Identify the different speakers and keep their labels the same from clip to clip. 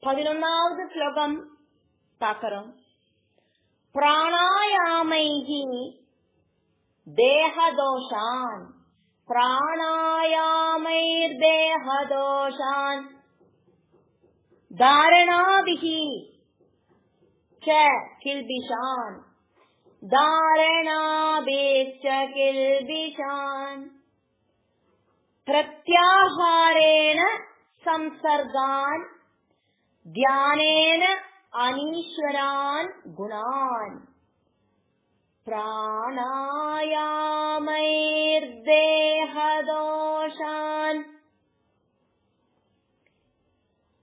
Speaker 1: 11வது ஸ்லோகம் பார்க்கிறோம். பிராணாயாமைஹி தேஹதோஷான் பிராணாயாமைர் தேஹதோஷான் தாரணாபிஹி ச கில்பிஷான் தாரணாபிச்ச கில்பிஷான் பிரத்யாஹாரேன சம்சர்கான் தியானேன அனீஸ்வரான் குணான் பிராணாயாமைர் தேஹதோஷான்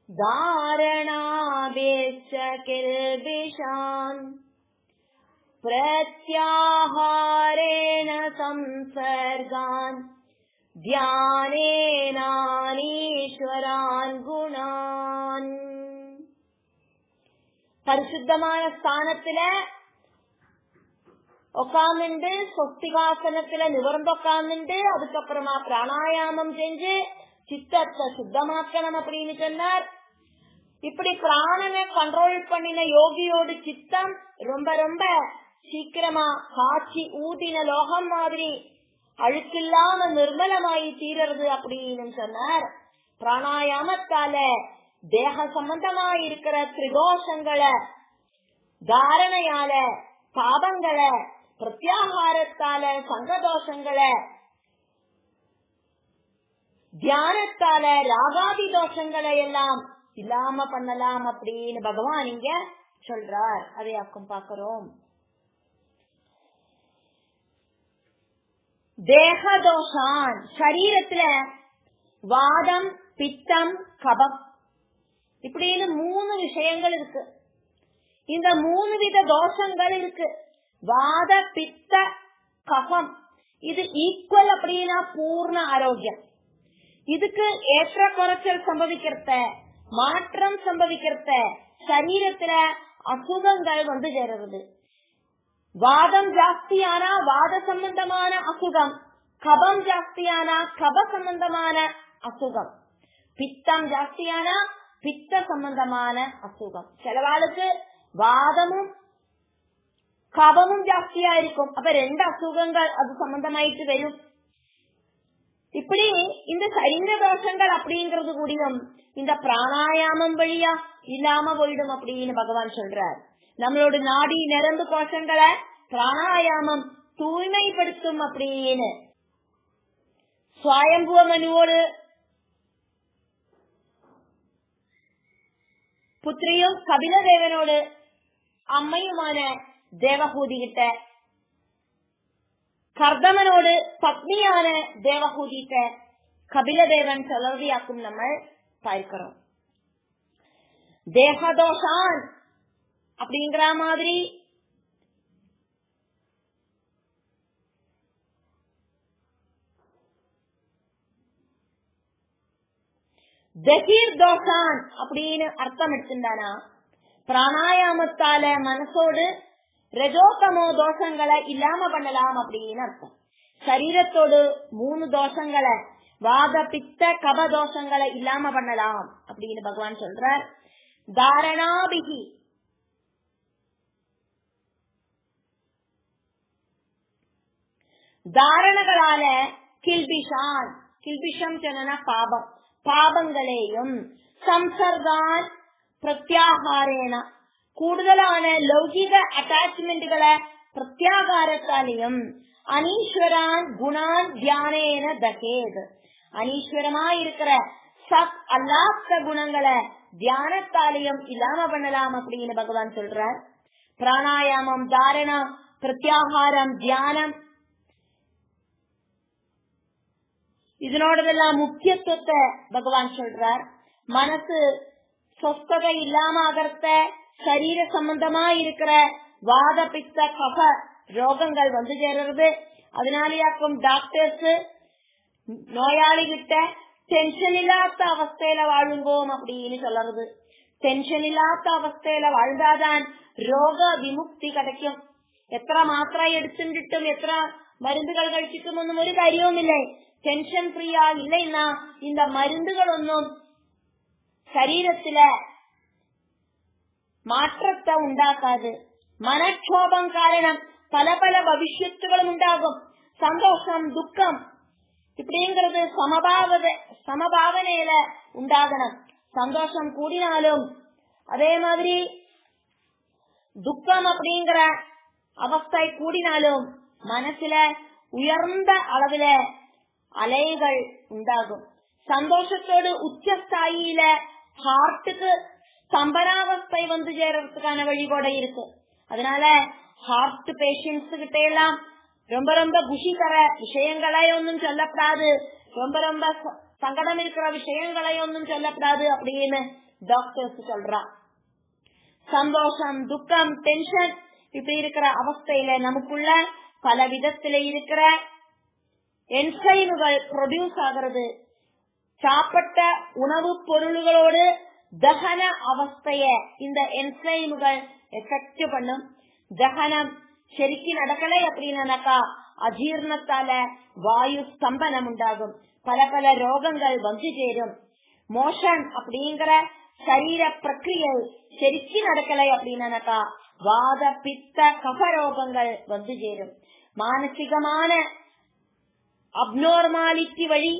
Speaker 1: தாரணாபிச்ச கில்பிஷான் பிரத்யாஹாரேன சம்சர்கான் தியானேனானீஸ்வரான் குணான். பரிசுத்தமான ஸ்தானத்துல உட்கார்ந்துட்டு சொஸ்திகாசனத்துல நிவர்ந்து உட்கார்ந்துட்டு அதுக்கப்புறமா பிராணாயாமம் செஞ்சு சித்தத்தை சுத்தமாக்கணும் அப்படின்னு சொன்னார். இப்படி பிராணனை கண்ட்ரோல் பண்ணின யோகியோடு சித்தம் ரொம்ப ரொம்ப சீக்கிரமா காட்சி ஊதின லோகம் மாதிரி அழுக்கில்லாம நிர்மலமாயி தீரறது அப்படின்னு சொன்னார். பிராணாயாமத்தால தேக சம்பந்தமா இருக்கிற திரிதோஷங்களை தாரணையால பாபங்களை பிரத்யாகாரத்தால சங்கதோஷங்களை தியானத்தால ராகாதி தோஷங்களை எல்லாம் இல்லாம பண்ணலாம் அப்படின்னு பகவான் இங்க சொல்றார். அதையாக்கும் பாக்கிறோம். தேகதோஷான் சரீரத்துல வாதம் பித்தம் கபம் இப்படின்னு 3 விஷயங்கள் இருக்கு. இந்த 3 வித தோஷங்கள் இருக்கு. வாத பித்த கபம் இது ஈக்குவல் அப்படின்னா பூர்ண ஆரோக்கியம். இதுக்கு ஏற்ற குறைச்சல் சம்பவிக்கிறத மாற்றம் சம்பவிக்கிறத சரீரத்துல அசுகங்கள் வந்து சேருது. வாதம் ஜாஸ்தியானா வாத சம்பந்தமான அசுகம், கபம் ஜாஸ்தியானா கப சம்பந்தமான அசுகம், பித்தம் ஜாஸ்தியானா பித்த சம்பந்தமான அசுகம். சிலவாளுக்கு வாதமும் கபமும் ஜாஸ்தியா இருக்கும். அப்ப 2 அசுகங்கள் அது சம்பந்தமாயிட்டு வரும். இப்படி இந்த சரீர தோஷங்கள் அப்படிங்கறது கூடியும் இந்த பிராணாயாமம் வழியா இல்லாம போயிடும் அப்படின்னு பகவான் சொல்றார். நம்மளோட நாடி நரம்பு கோஷங்களை பிராணாயாமம் தூய்மைப்படுத்தும் அப்படின்னு சுவயம்புவ மனுவோடு புத்திரியும் கபில தேவனோடு அம்மையுமான தேவஹூதி கிட்ட கர்தமனோடு பத்னியான தேவஹூதி கிட்ட கபில தேவன் சொல்றதையாக்கும் நம்ம பார்க்கிறோம். தேகதோஷான் அப்படிங்கிற மாதிரி தஹீர் தோஷான் அப்படின்னு அர்த்தம் எடுத்துட்டானா பிராணாயாமத்தால மனசோடு ரஜோதமோ தோஷங்களை இல்லாம பண்ணலாம் அப்படின்னு அர்த்தம். சரீரத்தோடு 3 தோஷங்களை வாத பித்த கப தோஷங்களை இல்லாம பண்ணலாம் அப்படின்னு பகவான் சொல்றார். தாரணாபிகி தாரணங்களால கில்பிஷான் கில்பிஷம் சொன்னா பாபம் பாபங்களையும் சம்சர்கான் பிரத்யாகாரேன கூடுதலான லௌகிக அட்டாச்மெண்ட்களை பிரத்யாகாரத்தாலையும் அனீஸ்வரான் குணான் தியானேன தகேத் அனீஸ்வரமா இருக்கிற சத் அல்லாத குணங்களை தியானத்தாலையும் இல்லாம பண்ணலாம் அப்படின்னு பகவான் சொல்றார். பிராணாயாமம் தாரணம் பிரத்யாகாரம் தியானம் இதனோடதெல்லாம் முக்கியத்துவத்தை பகவான் சொல்றார். மனசு சொஸ்ததை இல்லாம அகர்த்த சரீர சம்பந்தமா இருக்கிற வாத பித்த கப ரோகங்கள் வந்து சேருறது. அதனாலயாக்கும் டாக்டர்ஸ் நோயாளிகிட்ட டென்ஷன் இல்லாத அவஸ்தையில வாழுங்கோம் அப்படின்னு சொல்றது. டென்ஷன் இல்லாத அவஸ்தையில வாழ்ந்தாதான் ரோக விமுக்தி கிடைக்கும். എത്ര മാത്രം എടുത്തിട്ടും എത്ര മരുന്നുകൾ കഴിച്ചിട്ടും ഒന്നും ഒരു കാര്യവുമില്ല. ടെൻഷൻ ഫ്രീ ആയില്ല. இந்த மருந்துகளൊന്നും சரீரத்துல மாற்றத்தை உண்டாக்காது. மனக்ஷோபம் காரணம் பல பல பவிஷ்யத்துகளும் உண்டாகும். சந்தோஷம் துக்கம் இப்படிங்கிறது சமபாவனையில உண்டாகணும். சந்தோஷம் கூடினாலும் அதே மாதிரி துக்கம் அப்படிங்கிற அவஸ்தை கூடினாலும் மனசுல உயர்ந்த அளவுல அலைகள் உண்டாகும். சந்தோஷத்தோடு உச்சஸ்தாயில ஹார்ட்டுக்கு ஸ்தம்பனாவஸ்தை வந்து சேரறதுக்கான வழிபாடு இருக்கு. அதனால ஹார்ட் பேஷண்ட்ஸ் கிட்ட எல்லாம் ரொம்ப ரொம்ப குஷி தர விஷயங்களை ஒன்னும் சொல்லப்படாது, ரொம்ப ரொம்ப சங்கடம் இருக்கிற விஷயங்களை ஒன்னும் சொல்லப்படாது அப்படின்னு டாக்டர்ஸ் சொல்றா. சந்தோஷம் துக்கம் டென்ஷன் இப்படி இருக்கிற அவஸ்தையில நமக்குள்ள பல விதத்துல இருக்கிற என்சைம்கள் ப்ரொடியூஸ் ஆகிறது. சாப்பிட்ட உணவுப் பொருள்களோடு தகன அவஸ்தைய இந்த என்சைம்கள் எஃபெக்ட் பண்ணும். தகனம் ശരിക്ക് നടക്കലേ அப்படின்னாக்கா அஜீர்ணத்தால வாயு ஸ்தம்பனம் உண்டாகும். பல பல ரோகங்கள் வந்து சேரும். மோஷன் அப்படிங்கிற சரீர பிரக்ரியை ശരിக்கு நடக்கலை அப்படின்னாக்கா வாத பித்த கஃப ரோகங்கள் வந்து சேரும். மானசிகமான அப்நார்மாலிட்டி வழி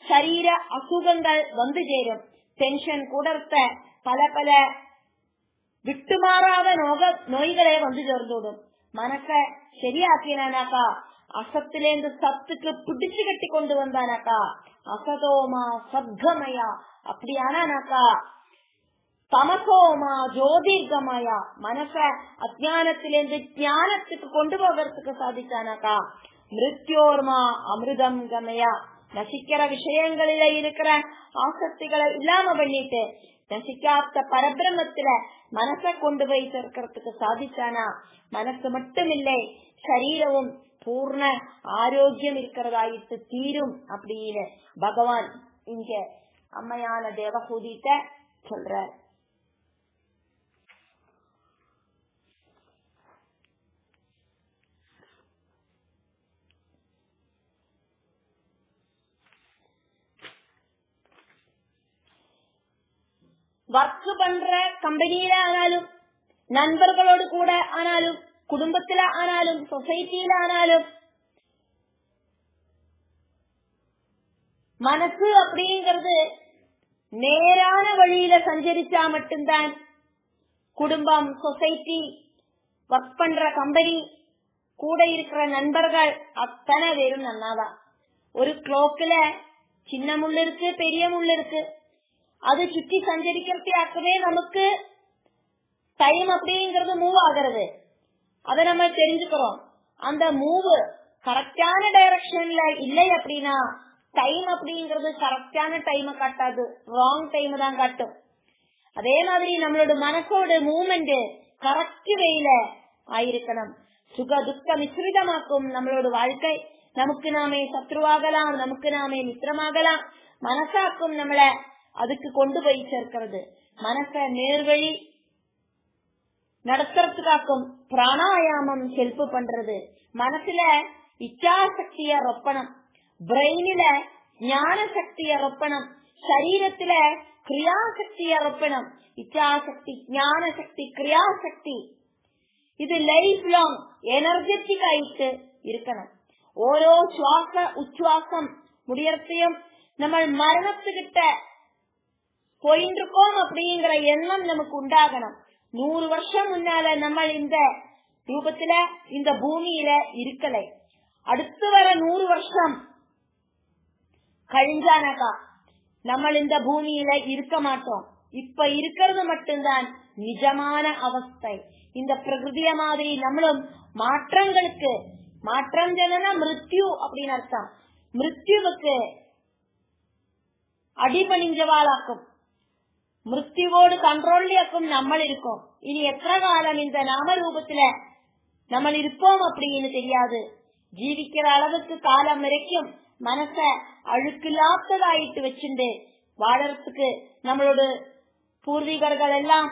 Speaker 1: ശരീര അസുഖങ്ങൾ വന്നു ചേരും. ടെൻഷൻ കൂടർത്ത പല പല വിട്ടുമാറാതെ നോയികളെ വന്നു ചേർന്നോടും. മനസ്സെ ശരിയാക്കിനാനാക്കാ അസത്തിലേന്ത് സത്തുക്ക് പിടിച്ചു കെട്ടിക്കൊണ്ടുവന്നാനാക്കാ അസതോമ സദ്ഗമയ அப்படியானாக்கா தமசோமா ஜோதிர்கமய മനസ്സെ അജ്ഞാനത്തിലേന്ത് ജ്ഞാനத்துக்கு கொண்டு போகிறதுக்கு சாதிச்சானாக்கா மிருத்யோர்மா அமிர்தம் கமய நசிக்கிற விஷயங்களில இருக்கிற ஆசக்திகளை இல்லாம பண்ணிட்டு நசிக்காத்த பரபிரமத்துல மனசை கொண்டு போய் சேர்க்கிறதுக்கு சாதிச்சானா மனசு மட்டும் இல்லை சரீரமும் பூர்ண ஆரோக்கியம் இருக்கிறதாயிட்டு தீரும் அப்படின்னு பகவான் இங்க அம்மையான தேவகூதிட்ட சொல்ற. ஒர்க் பண்ற கம்பெனியில ஆனாலும் நண்பர்களோடு கூட ஆனாலும் குடும்பத்தில ஆனாலும் சொசைட்டியில ஆனாலும் மனசு அப்படிங்கிறது நேரான வழியில சஞ்சரிச்சா மட்டும்தான் குடும்பம் சொசைட்டி ஒர்க் பண்ற கம்பெனி கூட இருக்கிற நண்பர்கள் அத்தனை பேரும் நன்னாதான். ஒரு கிளாக்ல சின்ன முள்ளு இருக்கு பெரிய முள்ளு இருக்கு. அது சுற்றி சஞ்சரிக்கிறதுக்காகவே நமக்கு டைம் அப்படிங்கறது மூவ் ஆகிறது. அதை நம்ம தெரிஞ்சுக்கிறோம். அந்த மூவ் கரெக்டான டைரக்ஷன்ல இல்லை அப்படின்னா டைம் அப்படிங்கறது கரெக்டான டைம் காட்டாது, ராங் டைம் தான் காட்டும். அதே மாதிரி நம்மளோட மனசோட மூவ்மெண்ட் கரெக்ட் வேயில ஆயிருக்கணும். சுக துக்க மிஸ்ரிதமாக்கும் நம்மளோட வாழ்க்கை. நமக்கு நாமே சத்ருவாகலாம், நமக்கு நாமே மித்திரமாகலாம். மனசாக்கும் நம்மள அதுக்கு கொண்டு போய் சேர்க்கிறது. மனச நேர்வழி நடத்துறதுக்காக்கும் பிராணாயாமம் ஹெல்ப் பண்றது. மனசுல இச்சாசக்திய ரொப்பணம், பிரெயினில ஞான சக்திய ரொப்பணம், சரீரத்துல கிரியாசக்திய ரொப்பணம். இச்சாசக்தி ஞான சக்தி கிரியாசக்தி இது லைஃப் லாங் எனர்ஜெட்டிக் ஆயிட்டு இருக்கணும். ஓரோ சுவாச உச்சுவாசம் முடியறதையும் நம்ம மரணத்துக்கிட்ட போயிட்டு இருக்கோம் அப்படிங்கிற எண்ணம் நமக்கு உண்டாகணும். 100 வருஷம் முன்னால நம்ம இந்த ரூபத்துல இந்த பூமியில இருக்கலை. அடுத்து வர 100 வருஷம் கழிஞ்சானாக்கா நம்ம இந்த பூமியில இருக்க மாட்டோம். இப்ப இருக்கிறது மட்டும்தான் நிஜமான அவஸ்தை. இந்த பிரகிருதிய மாதிரி நம்மளும் மாற்றங்களுக்கு மாற்றம் ஜனனா மிருத்யு அப்படின்னு அர்த்தம். மிருத்யுவுக்கு அடிபணிஞ்சவாளாக்கும், மிருத்யுவோடு கண்ட்ரோல்லியாக்கும் நம்ம இருக்கோம். இனி எத்தனை காலம் இந்த நாம ரூபத்துல நம்ம இருப்போம் அப்படின்னு தெரியாது. ஜீவிக்கிற அளவுக்கு காலம் வரைக்கும் மனச அழுக்கில்லாததாயிட்டு வச்சுண்டு வாழறதுக்கு நம்மளோட பூர்வீகர்கள் எல்லாம்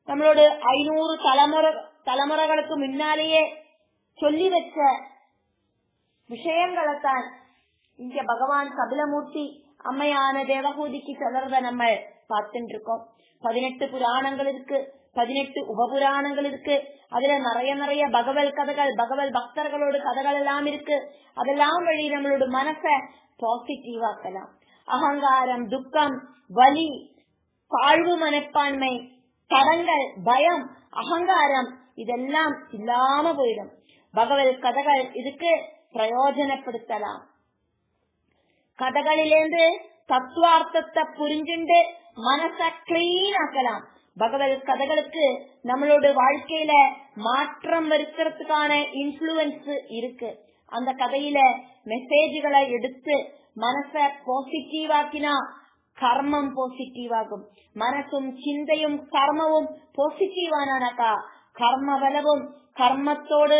Speaker 1: நம்மளோட 500 தலைமுறைகளுக்கு முன்னாலேயே சொல்லி வச்ச விஷயங்களைத்தான் இங்க பகவான் கபிலமூர்த்தி அம்மையான தேவகூதிக்கு சொல்றத நம்ம பார்த்துட்டு இருக்கோம். 18 புராணங்கள் இருக்கு, 18 உபபுராணங்கள் இருக்கு. அதுல நிறைய பகவல் கதைகள், பகவல் பக்தர்களோட கதைகள் எல்லாம் இருக்கு. அதெல்லாம் வழி நம்மளோட மனச பாசிட்டிவாக்கலாம். அகங்காரம், துக்கம், வலி, தாழ்வு மனப்பான்மை, தடங்கள், பயம், அகங்காரம் இதெல்லாம் இல்லாம போயிடும். பகவல் கதைகள் இதுக்கு பிரயோஜனப்படுத்தலாம். கதைகளிலேந்து தத்துவார்த்தத்தை புரிஞ்சுண்டு மனச கிளீன் ஆக்கலாம். பகவத் கதைகளுக்கு நம்மளோட வாழ்க்கையில மாற்றம் இருக்கிறதுக்கான இன்ஃப்ளூயன்ஸ் இருக்கு. அந்த கதையில மெசேஜ்களை எடுத்து மனச பாசிட்டிவ் ஆக்கினா கர்மம் பாசிட்டிவ் ஆகும். மனசும் சிந்தையும் கர்மவும் பாசிட்டிவ் ஆனாக்கா கர்ம பலவும் கர்மத்தோடு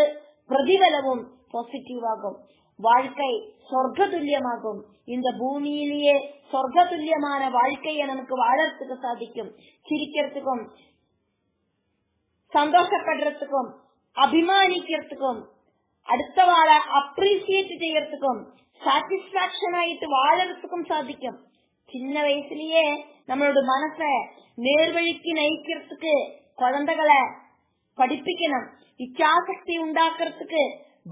Speaker 1: பிரதிபலவும் பாசிட்டிவ் ஆகும். வாழ்க்கை சொர்க்க துல்லியமாகும். இந்த பூமியிலேயே சொர்க்க துல்லியமான வாழ்க்கையை நமக்கு வாழறதுக்கு சாதிக்கும். சிரிக்கிறதுக்கும் சந்தோஷப்படுறதுக்கும் அபிமானிக்கிறதுக்கும் அடுத்த வாழ அப்ரிசியேட் செய்யறதுக்கும் சாட்டிஸ்பாக்சன் ஆயிட்டு வாழறதுக்கும் சாதிக்கும். சின்ன வயசுலயே நம்மளோட மனச நேர்வழிக்கு நயிக்கிறதுக்கு குழந்தைகளை படிப்பிக்கணும். இச்சாசக்தி உண்டாக்குறதுக்கு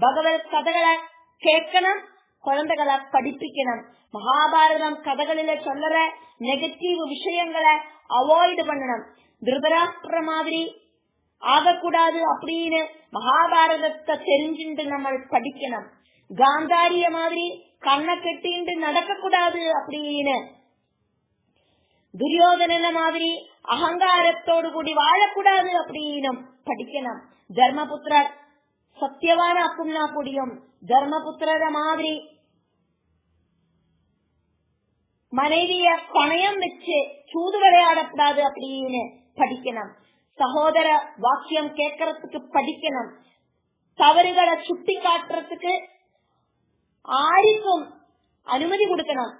Speaker 1: பகவத் கதைகளை கேட்கணும், குழந்தைகளை படிப்பிக்கணும். மகாபாரதம் கதைகளில சொல்லுற நெகட்டிவ் விஷயங்களை அவாய்ட் பண்ணணும். திருதராஷ்டிர மாதிரி ஆகக்கூடாது அப்படின்னு மகாபாரதத்தை தெரிஞ்சுட்டு நம்ம படிக்கணும். காந்தாரிய மாதிரி கண்ணை கட்டிண்டு நடக்க கூடாது அப்படின்னு, துரியோதன மாதிரி அகங்காரத்தோடு கூடி வாழக்கூடாது அப்படின்னு படிக்கணும். தர்மபுத்திரர் சத்தியவான அக்கும்னா கூடியும் தர்மபுத்திர மாதிரி மனைவிய பணயம் வச்சு சூது விளையாடக்கூடாது அப்படின்னு படிக்கணும். சகோதர வாக்கியம் கேட்கறதுக்கு படிக்கணும். தவறுகளை சுட்டி காட்டுறதுக்கு ஆருக்கும் அனுமதி கொடுக்கணும்.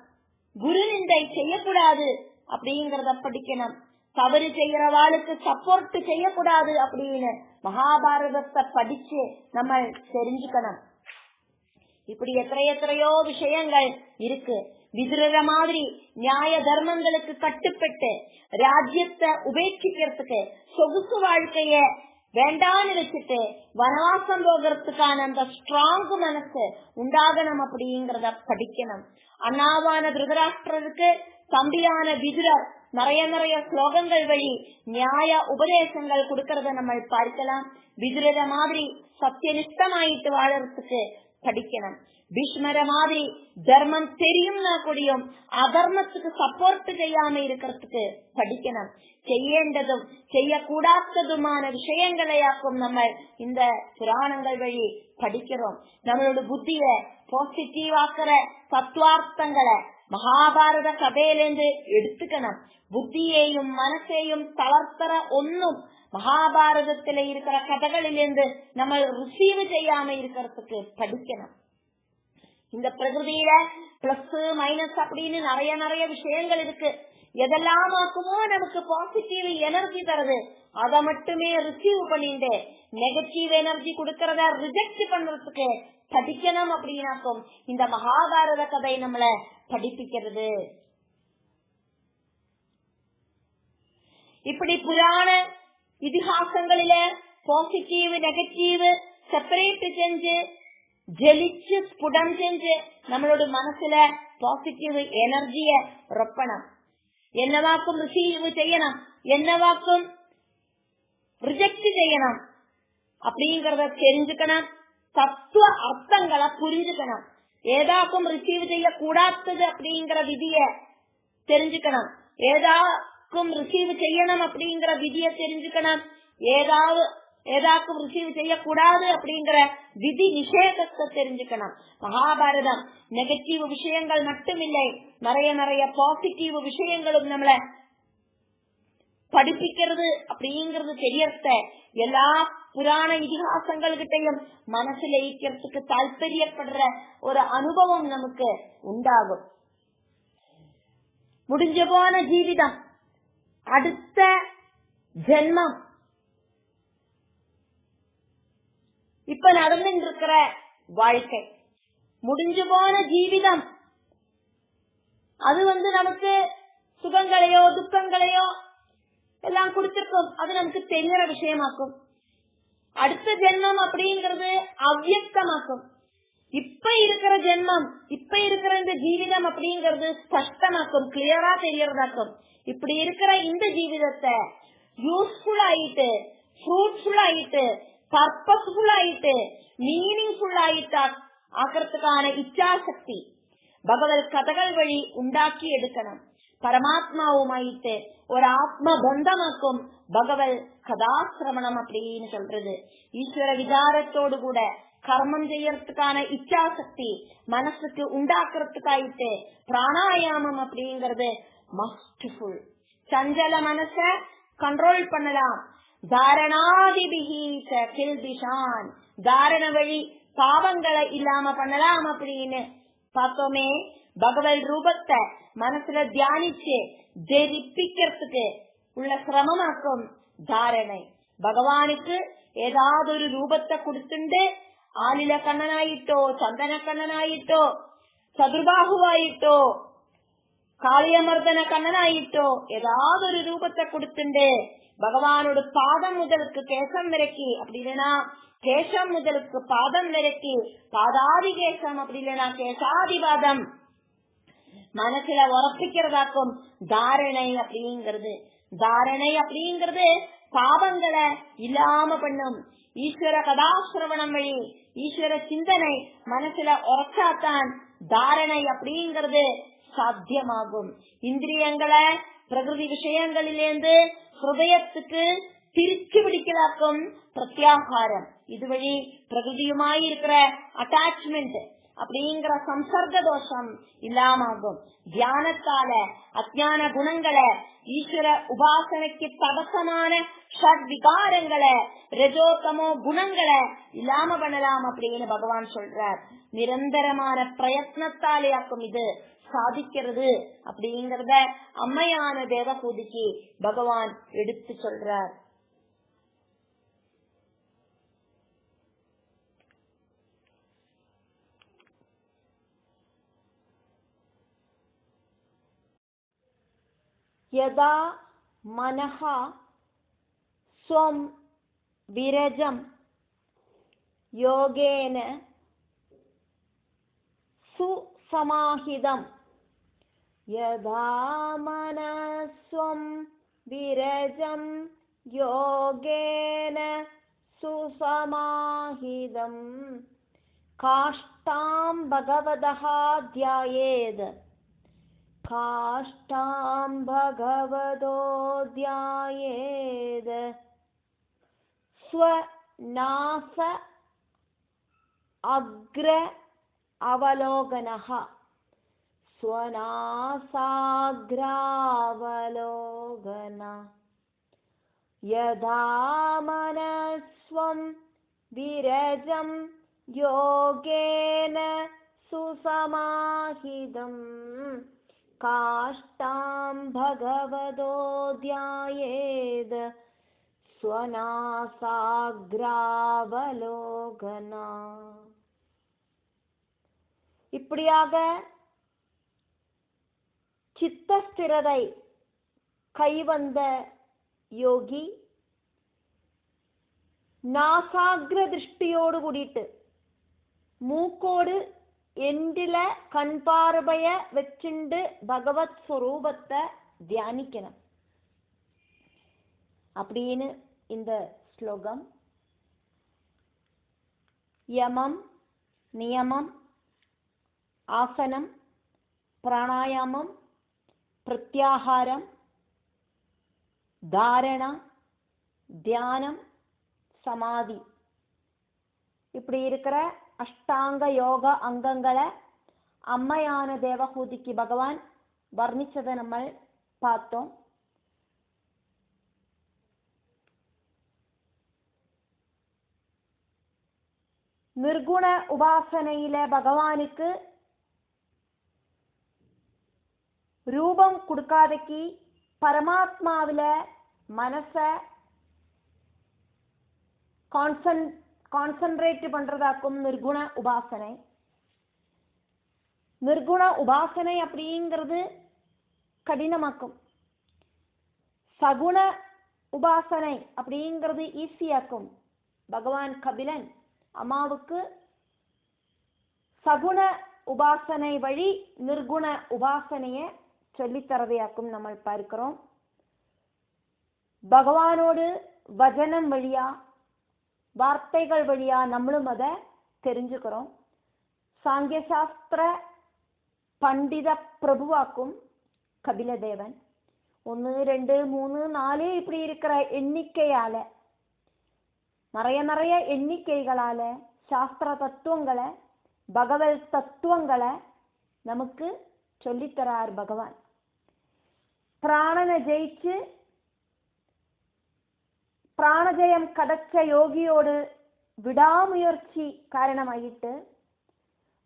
Speaker 1: குரு நிந்தை செய்யக்கூடாது அப்படிங்கறத படிக்கணும். தவறு செய்யறவாளுக்கு சப்போர்ட் செய்யக்கூடாது அப்படின்னு மகாபாரதத்தை படிச்சு நம்ம தெரிஞ்சுக்கணும். இப்படி எத்தனையோ விஷயங்கள் இருக்கு. விதுரர மாதிரி நியாய தர்மங்களுக்கு கட்டுப்பட்டு ராஜ்யத்தை உபேட்சிக்கிறதுக்கு சொகுசு வாழ்க்கைய வேண்டான்னு வச்சுட்டு வனவாசம் போகிறதுக்கான அந்த ஸ்ட்ராங் மனசு உண்டாகணும் அப்படிங்கறத படிக்கணும். அண்ணாவான திருதராஷ்டிரருக்கு தம்பியான விதுரர் நிறைய ஸ்லோகங்கள் வழி நியாய உபதேசங்கள் கொடுக்கறத நம்ம பார்க்கலாம். விதுரர மாதிரி சத்தியனிஷ்டமாயிட்டு வாழறதுக்கு படிக்கணும். பீஷ்மர மாதிரி தர்மம் தெரியும்னா கூடியும் அதர்மத்துக்கு சப்போர்ட் செய்யாம இருக்கிறதுக்கு படிக்கணும். செய்யேண்டதும் செய்யக்கூடாததுமான விஷயங்களையாக்கும் நம்ம இந்த புராணங்கள் வழி படிக்கிறோம். நம்மளோட புத்திய பாசிட்டிவ் ஆக்கிற தத்துவார்த்தங்களை மகாபாரத கதையிலிருந்து எடுத்துக்கணும். புத்தியையும் மனசையும் தளர்த்தற ஒன்னும் மகாபாரதத்தில இருக்கிற கதைகளிலிருந்து நம்ம ரிசீவ் செய்யாம இருக்கிறதுக்கு படிக்கணும். இந்த பிரகிருதியில பிளஸ் மைனஸ் அப்படின்னு நிறைய விஷயங்கள் இருக்கு. எதெல்லாம் ஆக்குமோ நமக்கு பாசிட்டிவ் எனர்ஜி தருது அதை மட்டுமே ரிசீவ் பண்ணிட்டு நெகட்டிவ் எனர்ஜி கொடுக்கறத ரிஜெக்ட் பண்றதுக்கு படிக்கணும் அப்படின்னாக்கும் இந்த மகாபாரத கதை நம்மள படிப்பிக்கிறது. இப்படி புராண இதிகாசங்களில பாசிட்டிவ் நெகட்டிவ் செப்பரேட் செஞ்சு ஜெலிச்சு ஸ்புடம் செஞ்சு நம்மளோட மனசுல பாசிட்டிவ் எனர்ஜிய ரொப்பணும். என்னவாக்கும் ரிசீவ் செய்யணும், என்னவாக்கும் ரிஜெக்ட் செய்யணும் அப்படிங்கறத தெரிஞ்சுக்கணும். தத்துவ அர்த்தங்களை புரிஞ்சுக்கணும். ஏதாக்கும் ரிசீவ் செய்ய கூடாதது அப்படிங்கிற விதிய தெரிஞ்சுக்கணும். ஏதாக்கும் ரிசீவ் செய்யணும் அப்படிங்கிற விதிய தெரிஞ்சுக்கணும். ஏதாக்கும் ரிசீவ் செய்யக்கூடாது அப்படிங்கிற விதி நிஷேதத்தை தெரிஞ்சுக்கணும். மகாபாரதம் நெகட்டிவ் விஷயங்கள் மட்டும் இல்லை, நிறைய பாசிட்டிவ் விஷயங்களும் நம்மள படிப்பிக்கிறது அப்படிங்கறது தெரியறத எல்லா புராண இதிகாசங்கள் கிட்டையும் மனசுல இருக்கிறதுக்கு தாற்பயப்படுற ஒரு அனுபவம் நமக்கு உண்டாகும். முடிஞ்ச போன ஜீவிதம், அடுத்த ஜென்மம், இப்ப நடந்துட்டு இருக்கிற வாழ்க்கை, முடிஞ்சு போன ஜீவிதம், அது நமக்கு சுகங்களையோ துக்கங்களையோ எல்லாம் கொடுத்திருக்கும், அது நமக்கு தெரியற விஷயமாக்கும். அடுத்த ஜென்மம் அப்படிங்கிறது அவ்வியக்தமாக்கும். இப்ப இருக்கிற ஜென்மம், இப்ப இருக்கிற இந்த ஜீவிதம் அப்படிங்கிறது ஸ்பஷ்டமாக்கும், கிளியரா தெரியறதாக்கும். இப்படி இருக்கிற இந்த ஜீவிதத்தை யூஸ்ஃபுல் ஆயிட்டு, ஃப்ரூட்ஃபுல் ஆயிட்டு, பர்பஸ்ஃபுல் ஆயிட்டு, மீனிங்ஃபுல் ஆயிட்டு ஆக்கிறதுக்கான இச்சாசக்தி பகவத் கதைகள் வழி உண்டாக்கி எடுக்கணும். பரமாத்மாவுமாயிட்டு ஒரு ஆத்ம பந்தமாக்கும் பகவத் கதாசிரவணம் அப்படின்னு சொல்றது. ஈஸ்வர விசாரத்தோடு கூட கர்மம் செய்யறதுக்கான இச்சாசக்தி மனசுக்கு உண்டாக்குறதுக்காயிட்டு பிராணாயாமம் அப்படிங்கறது மஸ்ட்ஃபுல். சஞ்சல மனச கண்ட்ரோல் பண்ணலாம். தாரண வழி பாவங்களை இல்லாம பண்ணலாம் அப்படின்னு பார்த்தோமே. பகவத் ரூபத்தை மனசுல தியானிச்சு ஜெயிப்பிக்கிறதுக்கு உள்ள சிரமமாக்கும் தாரணை. பகவானுக்கு ஏதாவது ஒரு ரூபத்தை கொடுத்துண்டு ஆலில கண்ணனாயிட்டோ, சந்தன கண்ணனாயிட்டோ, சதுர்பாகுவாயிட்டோ, காளியமர்தன கண்ணனாயிட்டோ ஏதாவது ஒரு ரூபத்தை கொடுத்துண்டு பகவானோட பாதம் முதலுக்கு கேசம் வரைக்கி, அப்படி இல்லைன்னா கேசம் முதலுக்கு பாதம் வரைக்கி, பாதாதி கேசம் அப்படி இல்லைன்னா கேசாதிபாதம் மனசுல உறப்பிக்கிறதாக்கும் தாரணை அப்படிங்கிறது. தாரணை அப்படிங்கிறது பாவங்களை இல்லாம பண்ணும். ஈஸ்வர கதாசிரவணம் வழி ஈஸ்வர சிந்தனை மனசுல உறச்சாத்தான் தாரணை அப்படிங்கிறது சாத்தியமாகும். இந்திரியங்களை பிரகிருதி விஷயங்களிலிருந்து ஹிருதயத்துக்கு பிரிச்சு பிடிக்கலாக்கும் பிரத்யாகாரம். இது வழி பிரகிருதியுமாய் இருக்கிற அட்டாச்மெண்ட் அப்படிங்கிற சம்சர்க தோஷம் இல்லாமாகும். தியானத்தால அஜ்ஞான குணங்களை, ஈஸ்வர உபாசனைக்கு தடசமான ஷட் விகாரங்களை, ரஜோதமோ குணங்களை இல்லாம பண்ணலாம் அப்படின்னு பகவான் சொல்றார். நிரந்தரமான பிரயத்னத்தாலேயாக்கும் இது சாதிக்கிறது அப்படிங்கறத அம்மையான தேவகூதிக்கு பகவான் எடுத்து சொல்றார். யதா மனஹ ஸ்வம் விரஜம் யோகேன சுசமாஹிதம். யதா மனஸ்வம் விரஜம் யோகேன சுசமாஹிதம் காஷ்டாம் பகவதஹ த்யாயேத். காஷ்டாம் பகவதோ த்யாயேத். ஸ்வநாச அக்ர அவலோகனஹ. ஸ்வநாசாக்ராவலோகன. யதா மனஸ்வம் விரஜம் யோகேன சுசமாஹிதம் காஷ்டாம் பகவதோ த்யாயேத். ஸ்வநாசாக்ராவலோகன. இப்படியாக சித்தஸ்திரரை கைவந்த யோகி நாசாகிர திருஷ்டியோடு கூடிட்டு மூக்கோடு எண்டில கண் பார்வைய வச்சுண்டு பகவத் ஸ்வரூபத்தை தியானிக்கணும் அப்படின்னு இந்த ஸ்லோகம். யமம், நியமம், ஆசனம், பிராணாயாமம், பிரத்யாகாரம், தாரண, தியானம், சமாதி இப்படி இருக்கிற அஷ்டாங்க யோக அங்கங்களை அம்மையான தேவகூதிக்கு பகவான் வர்ணிச்சதை நம்ம பார்த்தோம். நிர்குண உபாசனையில பகவானுக்கு ரூபம் கொடுக்காதக்கு பரமாத்மாவில மனச கான்சன்ட்ரேட் பண்றதாக்கும் நிர்குண உபாசனை. நிர்குண உபாசனை அப்படிங்கிறது கடினமாக்கும். சகுண உபாசனை அப்படிங்கிறது ஈஸியாக்கும். பகவான் கபிலன் அம்மாவுக்கு சகுண உபாசனை வழி நிர்குண உபாசனைய சொல்லித்தரதையாக்கும் நம்ம பார்க்கிறோம். பகவானோடு வசனம் வழியா வார்த்தைகள் வழியா நம்மளும் அதை தெரிஞ்சுக்கிறோம். சாங்கிய சாஸ்திர பண்டித பிரபுவாக்கும் கபிலதேவன் 1 2 3 4 இப்படி இருக்கிற எண்ணிக்கையால நிறைய எண்ணிக்கைகளால சாஸ்திர தத்துவங்களை பகவத் தத்துவங்களை நமக்கு சொல்லித்தரார் பகவான். பிராணனை ஜெயிச்சு பிராணஜயம் கிடைச்ச யோகியோடு விடாமுயற்சி காரணமாயிட்டு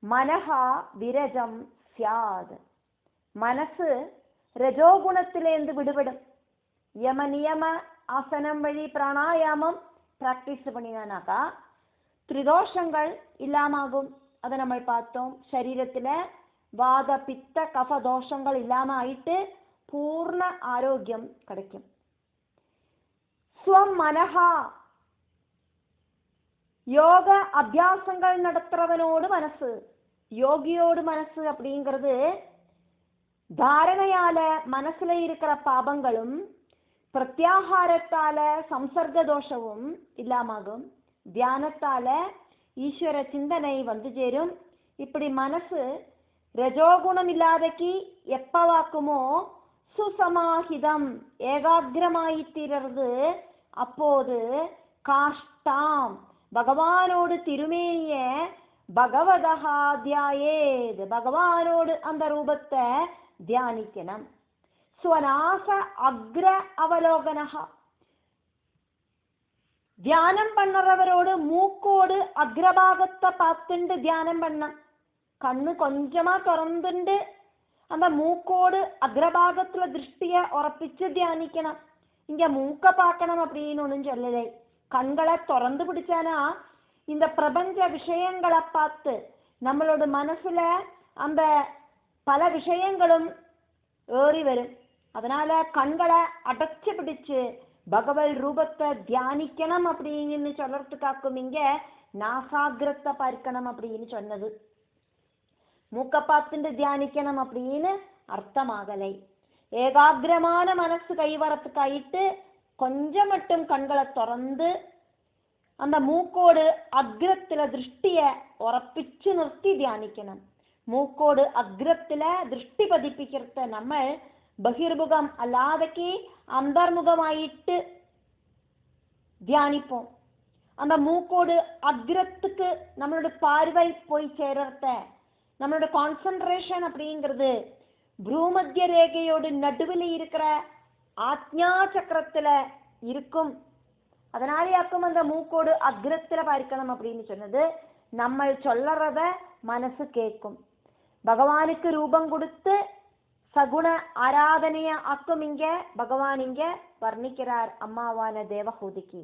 Speaker 1: மனஹா விரஜம் சியாத், மனசு ரஜோகுணத்திலேருந்து விடுபடும். யம நியம ஆசனம் வழி பிராணாயாமம் பிராக்டிஸ் பண்ணினாக்கா திரிதோஷங்கள் இல்லாமாகும். அதை நம்ம பார்த்தோம். சரீரத்துல வாத பித்த கஃப தோஷங்கள் இல்லாம ஆயிட்டு பூர்ண ஆரோக்கியம் கிடைக்கும். ஸ்வம் மனஹா, யோக அபியாசங்கள் நடத்துறவனோடு மனசு, யோகியோடு மனசு அப்படிங்கிறது தாரணையால மனசுல இருக்கிற பாபங்களும் பிரத்யாகாரத்தால சம்சர்க தோஷமும் இல்லாமாகும். தியானத்தால ஈஸ்வர சிந்தனை வந்து சேரும். இப்படி மனசு ரஜோகுணம் இல்லாதக்கு எப்பவாக்குமோ சுசமாஹிதம் ஏகாகிரமாயித்திரது, அப்போது காஷ்டாம் பகவானோடு திருமேனிய பகவதஹா தியாயேத், பகவானோடு அந்த ரூபத்தை தியானிக்கணும். ஸ்வநாச அக்ர அவலோகனஹா, தியானம் பண்ணுறவரோடு மூக்கோடு அக்ரபாகத்தை பார்த்துண்டு தியானம் பண்ண, கண்ணு கொஞ்சமா திறந்துண்டு அந்த மூக்கோடு அக்ரபாகத்துல திருஷ்டிய உறப்பிச்சு தியானிக்கணும். இங்க மூக்க பார்க்கணும் அப்படின்னு ஒன்றும் சொல்லலை. கண்களை திறந்து பிடிச்சானா இந்த பிரபஞ்ச விஷயங்களை பார்த்து நம்மளோட மனசுல அந்த பல விஷயங்களும் ஏறி வரும். அதனால கண்களை அடைச்சு பிடிச்சு பகவத் ரூபத்தை தியானிக்கணும் அப்படின்னு சொல்றதுக்காக்கும் இங்க நாசாகிரத்தை பார்க்கணும் அப்படின்னு சொன்னது. மூக்க பார்த்துட்டு தியானிக்கணும் அப்படின்னு அர்த்தமாகலை. ஏகாகிரமான மனசு கைவரத்துக்காயிட்டு கொஞ்சம் மட்டும் கண்களை திறந்து அந்த மூக்கோடு அக்ரத்துல திருஷ்டிய உறப்பிச்சு நிறுத்தி தியானிக்கணும். மூக்கோடு அக்ரத்துல திருஷ்டி பதிப்பிக்கிறத நம்ம பகிர்முகம் அல்லாதக்கி அந்தர்முகமாயிட்டு தியானிப்போம். அந்த மூக்கோடு அக்ரத்துக்கு நம்மளோட பார்வை போய் சேரத்த, நம்மளோட கான்சன்ட்ரேஷன் அப்படிங்கிறது பூமத்திய ரேகையோடு நடுவில் இருக்கிற ஆக்ஞா சக்கரத்துல இருக்கும். அதனாலேயாக்கும் அந்த மூக்கோடு அக்ரத்துல பார்க்கணும் அப்படின்னு சொன்னது. நம்ம சொல்லறத மனசு கேட்கும். பகவானுக்கு ரூபம் கொடுத்து சகுண ஆராதனைய ஆக்கும் இங்க பகவான் இங்க வர்ணிக்கிறார் அம்மாவான தேவஹூதிக்கு.